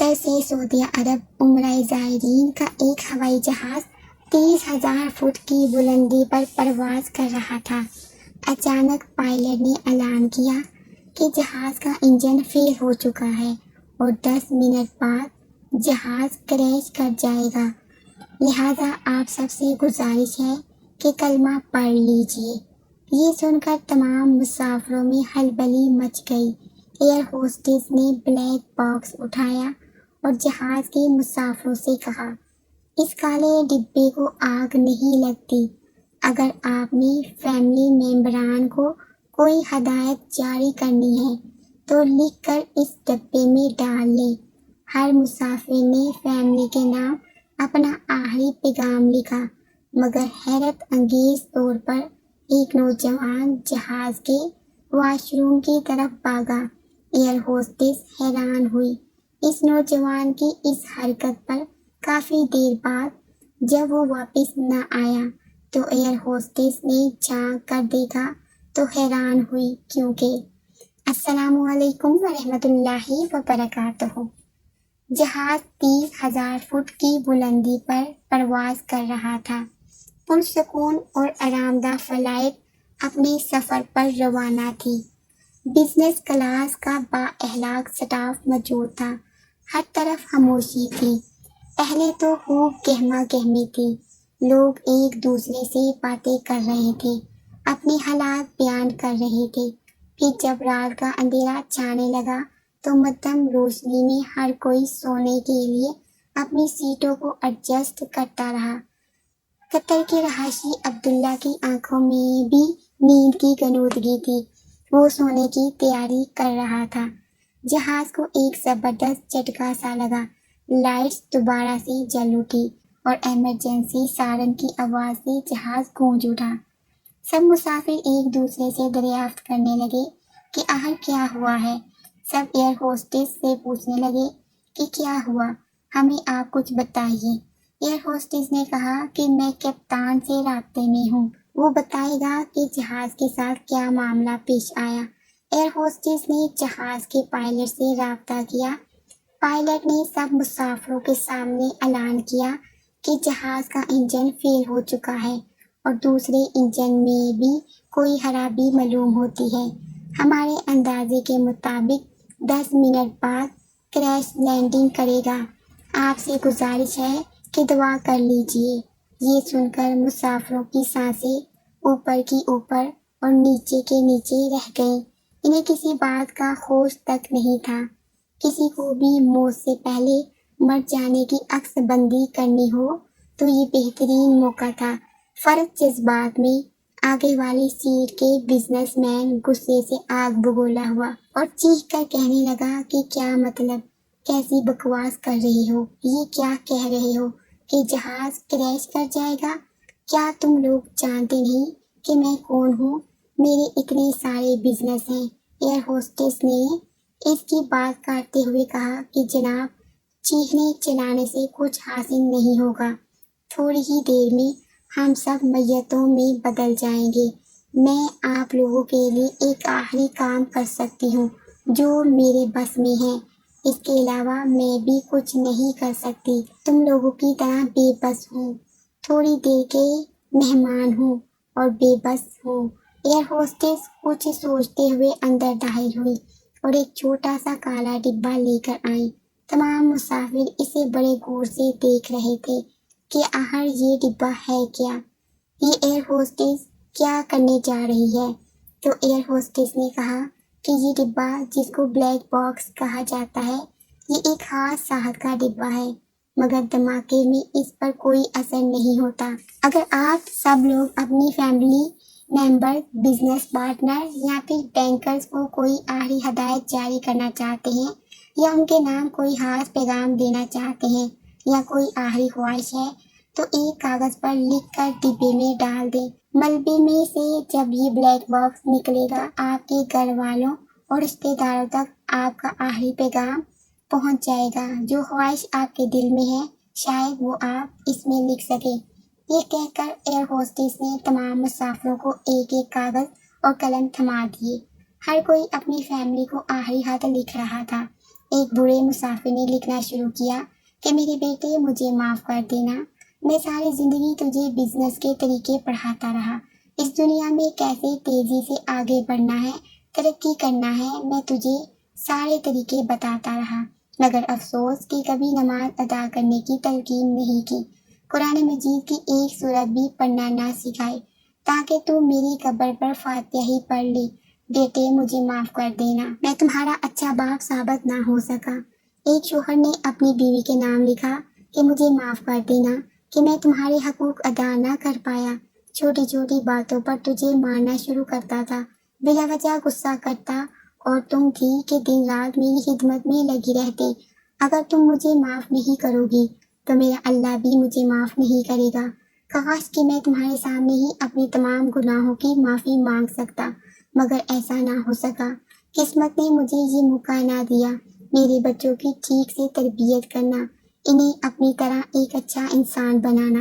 قطر سے سعودی عرب عمرہ زائرین کا ایک ہوائی جہاز 30,000 فٹ کی بلندی پر پرواز کر رہا تھا۔ اچانک پائلٹ نے اعلان کیا کہ جہاز کا انجن فیل ہو چکا ہے اور 10 منٹ بعد جہاز کریش کر جائے گا، لہٰذا آپ سب سے گزارش ہے کہ کلمہ پڑھ لیجیے۔ یہ سن کر تمام مسافروں میں ہلبلی مچ گئی۔ ایئر ہوسٹس نے بلیک باکس اٹھایا اور جہاز کے مسافروں سے کہا، اس کالے ڈبے کو آگ نہیں لگتی۔ اگر آپ نے فیملی ممبران کو کوئی ہدایت جاری کرنی ہے تو لکھ کر اس ڈبے میں ڈال لیں۔ ہر مسافر نے فیملی کے نام اپنا آخری پیغام لکھا، مگر حیرت انگیز طور پر ایک نوجوان جہاز کے واش روم کی طرف بھاگا۔ ایئر ہوسٹس حیران ہوئی اس نوجوان کی اس حرکت پر۔ کافی دیر بعد جب وہ واپس نہ آیا تو ایئر ہوسٹس نے جھانک کر دیکھا تو حیران ہوئی، کیونکہ السلام علیکم ورحمۃ اللہ وبرکاتہ۔ جہاز 30,000 فٹ کی بلندی پر پرواز کر رہا تھا۔ پرسکون اور آرام دہ فلائٹ اپنے سفر پر روانہ تھی۔ بزنس کلاس کا با اخلاق سٹاف موجود تھا۔ ہر طرف خاموشی تھی۔ پہلے تو خوب گہما گہمی تھی۔ لوگ ایک دوسرے سے باتیں کر رہے تھے، اپنے حالات بیان کر رہے تھے۔ پھر جب رات کا اندھیرا چھانے لگا تو مدھم روشنی میں ہر کوئی سونے کے لیے اپنی سیٹوں کو ایڈجسٹ کرتا رہا۔ قطر کے رہائشی عبداللہ کی آنکھوں میں بھی نیند کی غنودگی تھی۔ وہ سونے کی تیاری کر رہا تھا۔ جہاز کو ایک زبردست جھٹکا سا لگا۔ لائٹس دوبارہ سے جل اٹھی اور ایمرجنسی سائرن کی آواز سے جہاز گونج اٹھا۔ سب مسافر ایک دوسرے سے دریافت کرنے لگے کہ آخر کیا ہوا ہے۔ سب ایئر ہوسٹس سے پوچھنے لگے کہ کیا ہوا، ہمیں آپ کچھ بتائیے۔ ایئر ہوسٹس نے کہا کہ میں کپتان سے رابطے میں ہوں، وہ بتائے گا کہ جہاز کے ساتھ کیا معاملہ پیش آیا۔ ایئر ہوسٹس نے جہاز کے پائلٹ سے رابطہ کیا۔ پائلٹ نے سب مسافروں کے سامنے اعلان کیا کہ جہاز کا انجن فیل ہو چکا ہے اور دوسرے انجن میں بھی کوئی خرابی معلوم ہوتی ہے۔ ہمارے اندازے کے مطابق 10 منٹ بعد کریش لینڈنگ کرے گا۔ آپ سے گزارش ہے کہ دعا کر لیجیے۔ یہ سن کر مسافروں کی سانسیں اوپر کی اوپر اور نیچے کے نیچے رہ گئیں۔ انہیں کسی بات کا ہوش تک نہیں تھا۔ کسی کو بھی موت سے پہلے مر جانے کی عکس بندی کرنی ہو تو یہ بہترین موقع تھا۔ فرد جذبات میں آگے والی سیٹ کے بزنس مین غصے سے آگ بگولا ہوا اور چیخ کر کہنے لگا کہ کیا مطلب، کیسی بکواس کر رہے ہو، یہ کیا کہہ رہے ہو کہ جہاز کریش کر جائے گا؟ کیا تم لوگ جانتے نہیں کہ میں کون ہوں؟ میرے اتنے سارے بزنس ہیں۔ ایئر ہوسٹس نے اس کی بات کاٹتے ہوئے کہا کہ جناب، چیخنے چلانے سے کچھ حاصل نہیں ہوگا۔ تھوڑی ہی دیر میں ہم سب میتوں میں بدل جائیں گے۔ میں آپ لوگوں کے لیے ایک آخری کام کر سکتی ہوں جو میرے بس میں ہے، اس کے علاوہ میں بھی کچھ نہیں کر سکتی۔ تم لوگوں کی طرح بے بس ہوں، تھوڑی دیر کے مہمان ہوں اور بے بس ہوں۔ ایئر ہوسٹس کچھ سوچتے ہوئے اندر داخل ہوئی اور ایک چھوٹا سا کالا ڈبہ لے کر آئیں۔ تمام مسافر اسے بڑے غور سے دیکھ رہے تھے کہ آخر یہ ڈبہ ہے کیا؟ یہ ایئر ہوسٹس کیا کرنے جا رہی ہے؟ تو ایئر ہوسٹس نے کہا کہ یہ ڈبہ، جس کو بلیک باکس کہا جاتا ہے، یہ ایک خاص صحت کا ڈبہ ہے، مگر دھماکے میں اس پر کوئی اثر نہیں ہوتا۔ اگر آپ سب لوگ اپنی فیملی ممبر، بزنس پارٹنر یا پھر بینکرز کو کوئی آخری ہدایت جاری کرنا چاہتے ہیں یا ان کے نام کوئی خاص پیغام دینا چاہتے ہیں یا کوئی آخری خواہش ہے تو ایک کاغذ پر لکھ کر ڈبے میں ڈال دیں۔ ملبے میں سے جب یہ بلیک باکس نکلے گا، آپ کے گھر والوں اور رشتہ داروں تک آپ کا آخری پیغام پہنچ جائے گا۔ جو خواہش آپ کے دل میں ہے شاید وہ آپ اس میں لکھ سکیں۔ یہ کہہ کر ایئر ہوسٹس نے تمام مسافروں کو ایک ایک کاغذ اور قلم تھما دیے۔ ہر کوئی اپنی فیملی کو آخری خط لکھ رہا تھا۔ ایک بوڑھے مسافر نے لکھنا شروع کیا کہ میرے بیٹے مجھے معاف کر دینا، میں ساری زندگی تجھے بزنس کے طریقے پڑھاتا رہا، اس دنیا میں کیسے تیزی سے آگے بڑھنا ہے، ترقی کرنا ہے، میں تجھے سارے طریقے بتاتا رہا، مگر افسوس کہ کبھی نماز ادا کرنے کی تلقین نہیں کی، قرآن مجید کی ایک سورت بھی پڑھنا نہ سکھائی تاکہ تو میری قبر پر فاتحہ ہی پڑھ لے، بیٹے مجھے معاف کر دینا، میں تمہارا اچھا باپ ثابت نہ ہو سکا۔ ایک شوہر نے اپنی بیوی کے نام لکھا کہ مجھے معاف کر دینا کہ میں تمہارے حقوق ادا نہ کر پایا، چھوٹی چھوٹی باتوں پر تجھے مارنا شروع کرتا تھا، بلا وجہ غصہ کرتا اور تم تھی کہ دن رات میری خدمت میں لگی رہتی، اگر تم مجھے معاف نہیں کرو گی تو میرا اللہ بھی مجھے معاف نہیں کرے گا، کاش کہ میں تمہارے سامنے ہی اپنے تمام گناہوں کی معافی مانگ سکتا، مگر ایسا نہ ہو سکا، قسمت نے مجھے یہ موقع نہ دیا، میرے بچوں کی ٹھیک سے تربیت کرنا، انہیں اپنی طرح ایک اچھا انسان بنانا،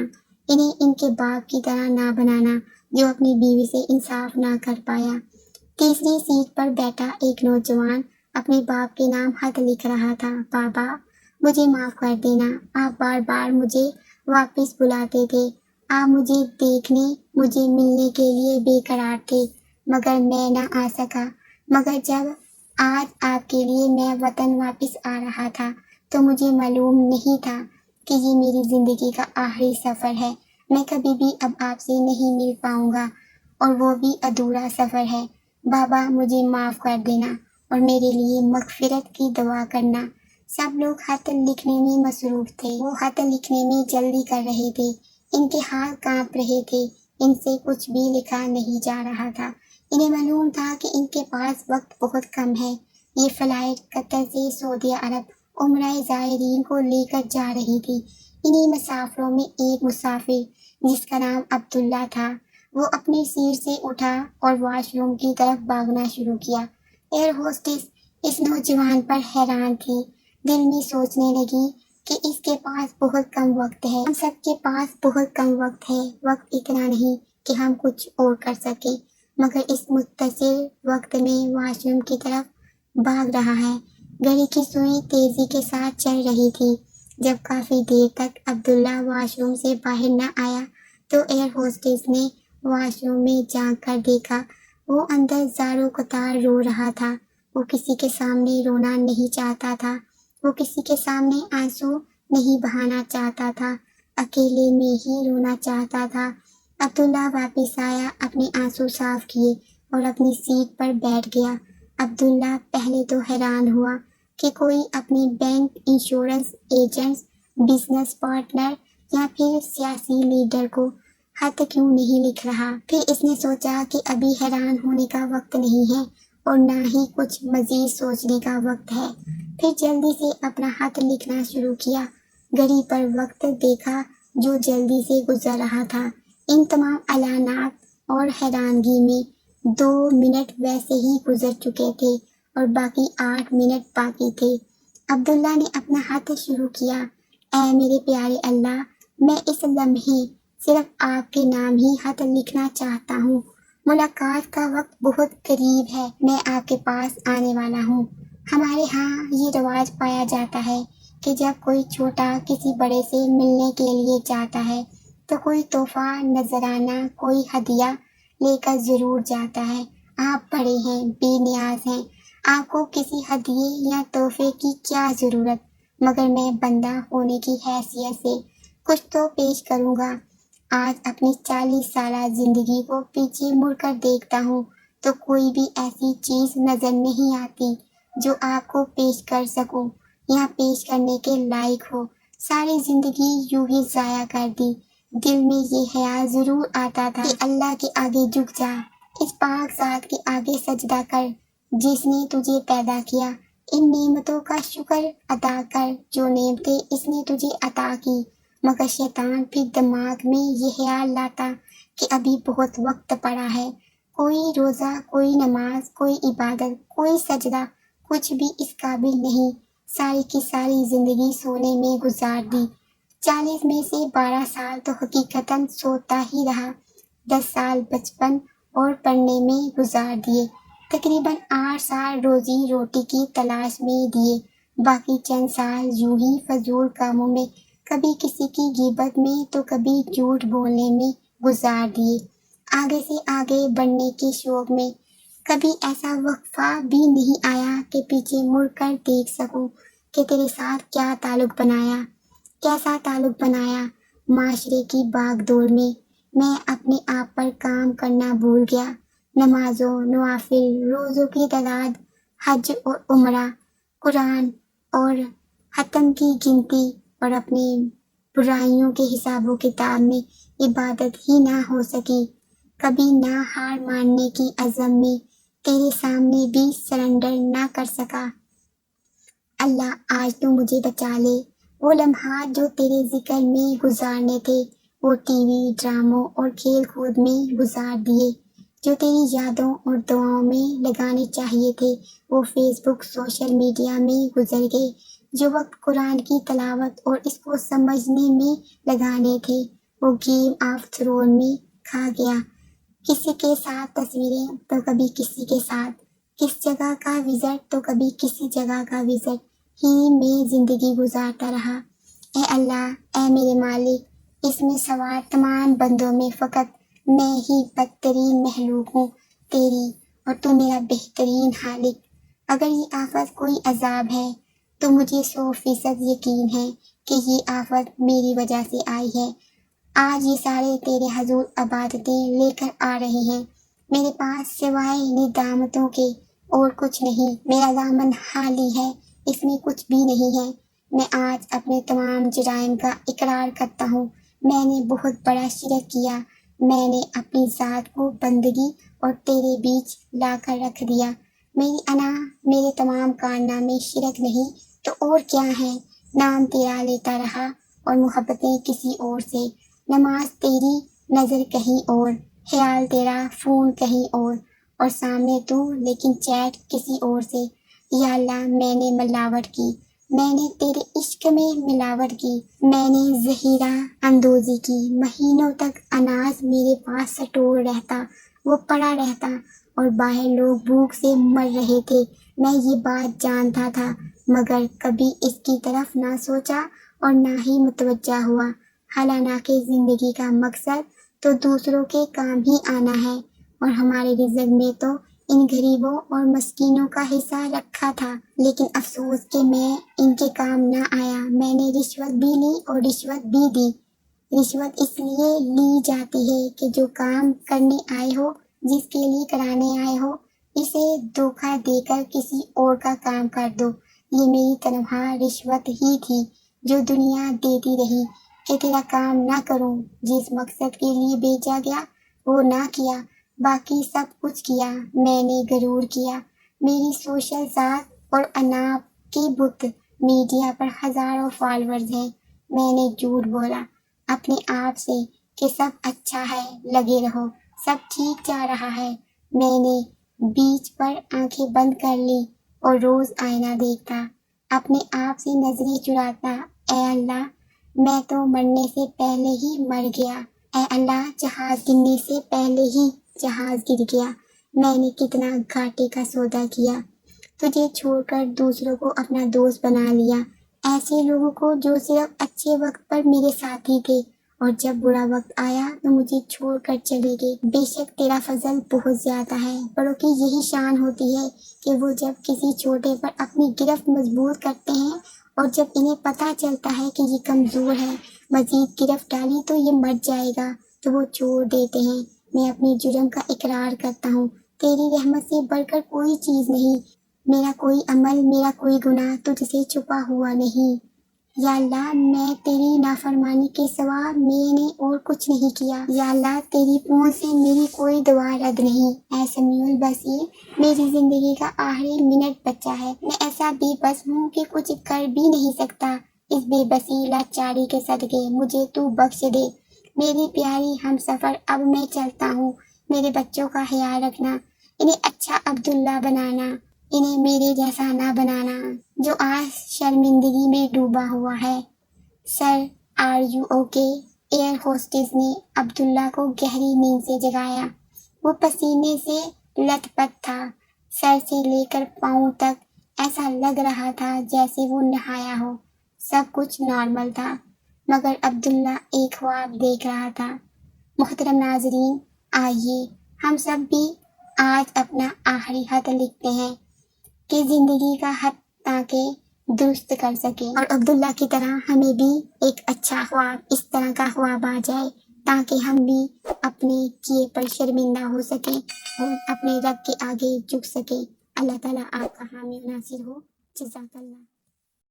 انہیں ان کے باپ کی طرح نہ بنانا جو اپنی بیوی سے انصاف نہ کر پایا۔ تیسری سیٹ پر بیٹھا ایک نوجوان اپنے باپ کے نام خط لکھ رہا تھا، بابا مجھے معاف کر دینا، آپ بار بار مجھے واپس بلاتے تھے، آپ مجھے دیکھنے، مجھے ملنے کے لیے بے قرار تھے، مگر میں نہ آ سکا، مگر جب آج آپ کے لیے میں وطن واپس آ رہا تھا تو مجھے معلوم نہیں تھا کہ یہ میری زندگی کا آخری سفر ہے، میں کبھی بھی اب آپ سے نہیں مل پاؤں گا اور وہ بھی ادھورا سفر ہے، بابا مجھے معاف کر دینا اور میرے لیے مغفرت کی دعا کرنا۔ سب لوگ خط لکھنے میں مصروف تھے، وہ خط لکھنے میں جلدی کر رہے تھے، ان کے ہاتھ کانپ رہے تھے، ان سے کچھ بھی لکھا نہیں جا رہا تھا، انہیں معلوم تھا کہ ان کے پاس وقت بہت کم ہے، یہ فلائٹ قطر سے سعودی عرب عمرہ زائرین کو لے کر جا رہی تھی، انہی مسافروں میں ایک مسافر جس کا نام عبداللہ تھا، وہ اپنی سیٹ سے اٹھا اور واش روم کی طرف بھاگنا شروع کیا، ایئر ہوسٹس اس نوجوان پر حیران تھی، دل میں سوچنے لگی کہ اس کے پاس بہت کم وقت ہے، ہم سب کے پاس بہت کم وقت ہے، وقت اتنا نہیں کہ ہم کچھ اور کر سکیں، مگر اس مختصر وقت میں واش روم کی طرف بھاگ رہا ہے، گھڑی کی سوئی تیزی کے ساتھ چل رہی تھی، جب کافی دیر تک عبداللہ واش روم سے باہر نہ آیا تو ایئر ہوسٹس نے واش روم میں جھانک کر دیکھا، وہ اندر زاروں قطار رو رہا تھا، وہ کسی کے سامنے رونا نہیں چاہتا تھا، وہ کسی کے سامنے آنسو نہیں بہانا چاہتا تھا، اکیلے میں ہی رونا چاہتا تھا۔ عبداللہ واپس آیا، اپنے آنسو صاف کیے اور اپنی سیٹ پر بیٹھ گیا۔ عبداللہ پہلے تو حیران ہوا کہ کوئی اپنے bank, insurance agents, business partner یا پھر سیاسی لیڈر کو خط کیوں نہیں لکھ رہا، پھر اس نے سوچا کہ ابھی حیران ہونے کا وقت نہیں ہے اور نہ ہی کچھ مزید سوچنے کا وقت ہے، پھر جلدی سے اپنا خط لکھنا شروع کیا، گھڑی پر وقت دیکھا جو جلدی سے گزر رہا تھا، ان تمام اعلانات اور حیرانگی میں 2 منٹ ویسے ہی گزر چکے تھے اور باقی 8 منٹ باقی تھے۔ عبداللہ نے اپنا خط شروع کیا، اے میرے پیارے اللہ، میں اس لمحے صرف آپ کے نام ہی خط لکھنا چاہتا ہوں، ملاقات کا وقت بہت قریب ہے، میں آپ کے پاس آنے والا ہوں۔ ہمارے ہاں یہ رواج پایا جاتا ہے کہ جب کوئی چھوٹا کسی بڑے سے ملنے کے لیے جاتا ہے تو کوئی تحفہ، نذرانہ، کوئی ہدیہ لے کر ضرور جاتا ہے، آپ بڑے ہیں، بے نیاز ہیں، آپ کو کسی ہدیے یا تحفے کی کیا ضرورت، مگر میں بندہ ہونے کی حیثیت سے کچھ تو پیش کروں گا۔ آج اپنی 40 سالہ زندگی کو پیچھے مڑ کر دیکھتا ہوں تو کوئی بھی ایسی چیز نظر نہیں آتی جو آپ کو پیش کر سکوں یا پیش کرنے کے لائق ہو، ساری زندگی یوں ہی ضائع کر دی، دل میں یہ خیال ضرور آتا تھا کہ اللہ کے آگے جھک جا، اس پاک ذات کے آگے سجدہ کر جس نے تجھے پیدا کیا، ان نعمتوں کا شکر ادا کر جو نعمتیں اس نے تجھے عطا کی، مگر شیطان پھر دماغ میں یہ خیال لاتا کہ ابھی بہت وقت پڑا ہے، کوئی روزہ، کوئی نماز، کوئی عبادت، کوئی سجدہ، کچھ بھی اس قابل نہیں، ساری کی ساری زندگی سونے میں گزار دی، 40 میں سے 12 سال تو حقیقتاً سوتا ہی رہا، 10 سال بچپن اور پڑھنے میں گزار دیے، تقریباً 8 سال روزی روٹی کی تلاش میں دیے، باقی چند سال یوں ہی فضول کاموں میں، کبھی کسی کی غیبت میں تو کبھی جھوٹ بولنے میں گزار دیے، آگے سے آگے بڑھنے کے شوق میں۔ کبھی ایسا وقفہ بھی نہیں آیا کہ پیچھے مڑ کر دیکھ سکوں کہ تیرے ساتھ کیا تعلق بنایا، کیسا تعلق بنایا۔ معاشرے کی بھاگ دوڑ میں اپنے آپ پر کام کرنا بھول گیا۔ نمازوں، نوافل، روزوں کی تعداد، حج اور عمرہ، قرآن اور ختم کی گنتی، اور اپنی برائیوں کے حساب و کتاب میں عبادت ہی نہ ہو سکی۔ کبھی نہ ہار ماننے کی عزم میں تیرے سامنے بھی سرنڈر نہ کر سکا۔ اللہ آج تو مجھے بچا لے۔ وہ لمحات جو تیرے ذکر میں گزارنے تھے، وہ ٹی وی ڈراموں اور کھیل کود میں گزار دیے۔ جو تیری یادوں اور دعاؤں میں لگانے چاہیے تھے، وہ فیس بک، سوشل میڈیا میں گزر گئے۔ جو وقت قرآن کی تلاوت اور اس کو سمجھنے میں لگانے تھے، وہ گیم آف تھرون میں کھا گیا۔ کسی کے ساتھ تصویریں تو کبھی کسی کے ساتھ، کس جگہ کا وزٹ تو کبھی کسی جگہ کا وزٹ ہی میں زندگی گزارتا رہا۔ اے اللہ، اے میرے مالک، اس میں سوار تمام بندوں میں فقط میں ہی بدترین مخلوق ہوں تیری، اور تو میرا بہترین خالق۔ اگر یہ آفت کوئی عذاب ہے تو مجھے 100% یقین ہے کہ یہ آفت میری وجہ سے آئی ہے۔ آج یہ سارے تیرے حضور عبادتیں لے کر آ رہے ہیں۔ میرے پاس سوائے ندامتوں کے اور کچھ نہیں۔ میرا دامن خالی ہے، اس میں کچھ بھی نہیں ہے۔ میں آج اپنے تمام جرائم کا اقرار کرتا ہوں۔ میں نے بہت بڑا شرک کیا۔ میں نے اپنی ذات کو بندگی اور تیرے بیچ لا کر رکھ دیا۔ میری انا میرے تمام کارنامے شرک نہیں تو اور کیا ہے۔ نام تیرا لیتا رہا اور محبتیں کسی اور سے، نماز تیری، نظر کہیں اور، خیال تیرا، فون کہیں اور سامنے تو لیکن چیٹ کسی اور سے۔ یا اللہ، میں نے ملاوٹ کی، میں نے تیرے عشق میں ملاوٹ کی، میں نے ذخیرہ اندوزی کی۔ مہینوں تک اناج میرے پاس سٹور رہتا، وہ پڑا رہتا، اور باہر لوگ بھوک سے مر رہے تھے۔ میں یہ بات جانتا تھا، مگر کبھی اس کی طرف نہ سوچا اور نہ ہی متوجہ ہوا۔ حالانکہ زندگی کا مقصد تو دوسروں کے کام ہی آنا ہے، اور ہمارے رزق میں تو ان غریبوں اور مسکینوں کا حصہ رکھا تھا۔ لیکن افسوس کہ میں ان کے کام نہ آیا۔ میں نے رشوت بھی لی اور رشوت بھی دی۔ رشوت اس لیے لی جاتی ہے کہ جو کام کرنے آئے ہو، جس کے لیے کرانے آئے ہو، اسے دھوکہ دے کر کسی اور کا کام کر دو۔ یہ میری تنہا رشوت ہی تھی جو دنیا دیتی رہی کہ تیرا کام نہ کروں۔ جس مقصد کے لیے بھیجا گیا وہ نہ کیا، باقی سب کچھ کیا۔ میں نے غرور کیا۔ میری سوشل ذات اور انا کے بت، میڈیا پر ہزاروں فالورز ہیں۔ میں نے جھوٹ بولا اپنے آپ سے کہ سب اچھا ہے، لگے رہو، سب ٹھیک جا رہا ہے۔ میں نے بیچ پر آنکھیں بند کر لی اور روز آئینہ دیکھتا، اپنے آپ سے نظریں چراتا۔ اے اللہ، میں تو مرنے سے پہلے ہی مر گیا۔ اے اللہ، جہاز گرنے سے پہلے ہی جہاز گر گیا۔ میں نے کتنا گھاٹے کا سودا کیا، تجھے چھوڑ کر دوسروں کو اپنا دوست بنا لیا، ایسے لوگوں کو جو صرف اچھے وقت پر میرے ساتھی تھے اور جب برا وقت آیا تو مجھے چھوڑ کر چلے گئے۔ بے شک تیرا فضل بہت زیادہ ہے۔ بڑوں کی یہی شان ہوتی ہے کہ وہ جب کسی چھوٹے پر اپنی گرفت مضبوط کرتے ہیں اور جب انہیں پتہ چلتا ہے کہ یہ کمزور ہے، مزید گرفت ڈالی تو یہ مر جائے گا، تو وہ چھوڑ دیتے ہیں۔ میں اپنے جرم کا اقرار کرتا ہوں، تیری رحمت سے بڑھ کر کوئی چیز نہیں۔ میرا کوئی عمل، میرا کوئی گناہ تجھ سے چھپا ہوا نہیں۔ یا اللہ، میں تیری نافرمانی کے سوا میں نے اور کچھ نہیں کیا۔ یا اللہ، تیری پہنچ سے میری کوئی دعا رد نہیں۔ اے سمیع البصیر، میری زندگی کا آخری منٹ بچا ہے۔ میں ایسا بے بس ہوں کہ کچھ کر بھی نہیں سکتا۔ اس بے بسی لاچاری کے صدقے مجھے تو بخش دے۔ میری پیاری ہم سفر، اب میں چلتا ہوں۔ میرے بچوں کا خیال رکھنا، انہیں اچھا عبداللہ بنانا، انہیں میرے جیسا نہ بنانا جو آج شرمندگی میں ڈوبا ہوا ہے۔ Sir, are you okay? Air hostess نے عبداللہ کو گہری نیند سے جگایا۔ وہ پسینے سے لت پت تھا، سر سے لے کر پاؤں تک ایسا لگ رہا تھا جیسے وہ نہایا ہو، سب کچھ نارمل تھا، مگر عبداللہ ایک خواب دیکھ رہا تھا۔ محترم ناظرین، آئیے ہم سب بھی آج اپنا آخری خط لکھتے ہیں کہ زندگی کا خط تاکہ درست کر سکیں، اور عبداللہ کی طرح ہمیں بھی ایک اچھا خواب، اس طرح کا خواب آ جائے تاکہ ہم بھی اپنے کیے پر شرمندہ ہو سکیں اور اپنے رب کے آگے جھک سکیں۔ اللہ تعالیٰ آپ کا حامی و ناصر ہو۔ جزاک اللہ۔